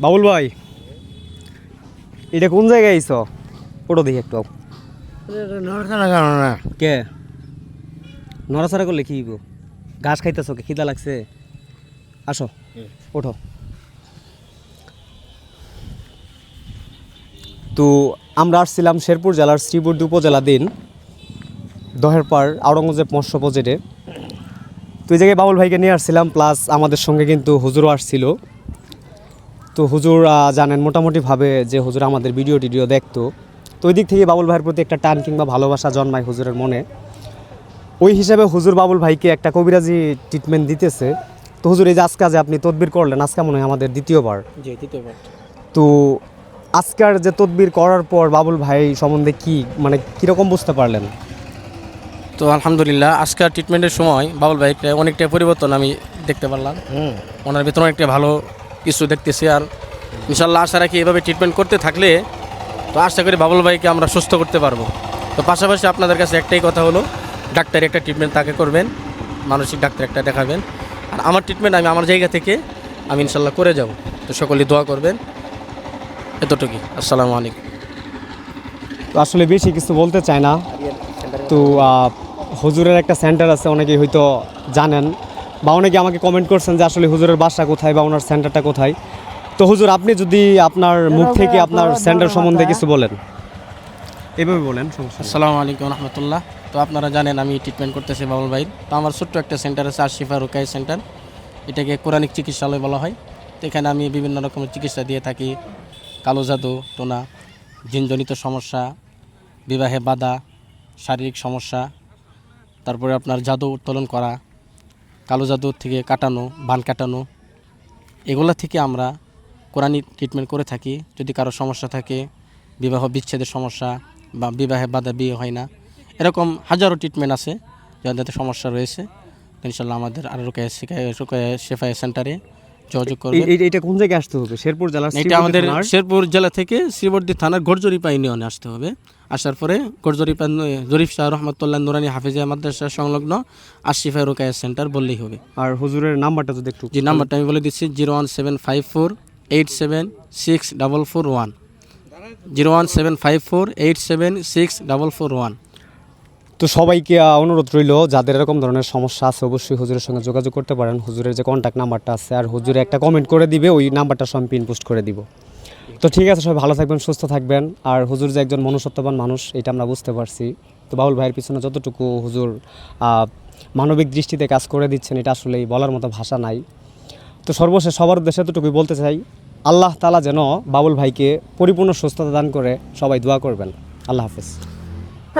বাবুল ভাই, এটা কোন জায়গায় আইছ? ওটা দেখি একটু। কে নড়াচড়া করলে কি হইব? ঘাস খাইতেছ, কে খিদা লাগছে? আসো, ওঠো। তো আমরা আসছিলাম শেরপুর জেলার শ্রীবর্দী উপজেলাধীন দহের পাড় আওরঙ্গজেব মৎস্য প্রজেক্টে। তো এই জায়গায় বাবুল ভাইকে নিয়ে আসছিলাম, প্লাস আমাদের সঙ্গে কিন্তু হুজুরও আসছিল। তো হুজুর জানেন মোটামুটিভাবে যে হুজুর আমাদের ভিডিও টিডিও দেখতো, তো ওই দিক থেকে বাবুল ভাইয়ের প্রতি একটা টান কিংবা ভালোবাসা জন্মায় হুজুরের মনে। ওই হিসাবে হুজুর বাবুল ভাইকে একটা কবিরাজি ট্রিটমেন্ট দিতেছে। তো হুজুর, এই যে আজকে যে আপনি তদবির করলেন, আজকে মনে হয় আমাদের দ্বিতীয়বার। তো আজকের যে তদবির করার পর বাবুল ভাই সম্বন্ধে কি মানে কীরকম বুঝতে পারলেন? তো আলহামদুলিল্লাহ, আজকের ট্রিটমেন্টের সময় বাবুল ভাইকে অনেকটা পরিবর্তন আমি দেখতে পারলাম। ওনার ভিতরে অনেকটা ভালো কিছু দেখতেছি। আর ইনশাল্লাহ আশা রাখি এভাবে ট্রিটমেন্ট করতে থাকলে তো আশা করি বাবুল ভাইকে আমরা সুস্থ করতে পারবো। তো পাশাপাশি আপনাদের কাছে একটাই কথা হলো, ডাক্তারি একটা ট্রিটমেন্ট তাকে করবেন, মানসিক ডাক্তার একটা দেখাবেন। আর আমার ট্রিটমেন্ট আমি আমার জায়গা থেকে আমি ইনশাল্লাহ করে যাব। তো সকলেই দোয়া করবেন, এতটুকুই। আসসালামু আলাইকুম। তো আসলে বেশি কিছু বলতে চায় না। তো হুজুরের একটা সেন্টার আছে, অনেকেই হয়তো জানেন বা অনেকে আমাকে কমেন্ট করছেন যে আসলে হুজুরের বাসা কোথায় বা ওনার সেন্টারটা কোথায়। তো হুজুর, আপনি যদি আপনার মুখ থেকে আপনার সেন্টার সম্বন্ধে কিছু বলেন, এভাবে বলেন। আসসালামু আলাইকুম রহমতুল্লাহ। তো আপনারা জানেন আমি ট্রিটমেন্ট করতেছি বাবুল ভাই। তো আমার ছোট্ট একটা সেন্টার আছে, আশিফা রুকাই সেন্টার। এটাকে কোরআনিক চিকিৎসালয় বলা হয়। তো এখানে আমি বিভিন্ন রকমের চিকিৎসা দিয়ে থাকি। কালো জাদু টোনা, জিনজনিত সমস্যা, বিবাহে বাধা, শারীরিক সমস্যা, তারপরে আপনার জাদু উত্তোলন করা, কালো জাদু থেকে কাটানো, বান কাটানো, এগুলা থেকে আমরা কোরআনিক ট্রিটমেন্ট করে থাকি। যদি কারো সমস্যা থাকে, বিবাহ বিচ্ছেদের সমস্যা বা বিবাহে বাধা, বিয়ে হয় না, এরকম হাজারো ট্রিটমেন্ট আছে যাদের সমস্যা রয়েছে। ইনশাল্লাহ আমাদের আর রুকায়া শেফায়া সেন্টারে যোগাযোগ করবেন। এটা কোন জায়গায় আসতে হবে? শেরপুর জেলার এটা আমাদের শেরপুর জেলা থেকে শ্রীবর্দী থানার গড়জরিপা ইউনিয়নে আসতে হবে। আসার পরে গড়জরিপা জরিফ শাহ রহমতুল্লাহ নুরানি হাফিজিয়া মাদ্রাসা সংলগ্ন আশিফা রুকায়া সেন্টার বললেই হবে। আর হুজুরের নাম্বারটা যদি একটু। যে নাম্বারটা আমি বলে দিচ্ছি, 01754876441, 01754876441। তো সবাইকে অনুরোধ রইল, যাদের এরকম ধরনের সমস্যা আছে অবশ্যই হুজুরের সঙ্গে যোগাযোগ করতে পারেন। হুজুরের যে কন্ট্যাক্ট নাম্বারটা আছে, আর হুজুরে একটা কমেন্ট করে দিবে, ওই নাম্বারটা সব পিন পোস্ট করে দিব। তো ঠিক আছে, সবাই ভালো থাকবেন, সুস্থ থাকবেন। আর হুজুর যে একজন মনুষ্যত্ববান মানুষ, এটা আমরা বুঝতে পারছি। তো বাবুল ভাইয়ের পিছনে যতটুকু হুজুর মানবিক দৃষ্টিতে কাজ করে দিচ্ছেন, এটা আসলেই বলার মতো ভাষা নাই। তো সর্বশেষ সবার উদ্দেশ্যে এতটুকুই বলতে চাই, আল্লাহ তাআলা যেন বাবুল ভাইকে পরিপূর্ণ সুস্থতা দান করে, সবাই দোয়া করবেন। আল্লাহ হাফেজ।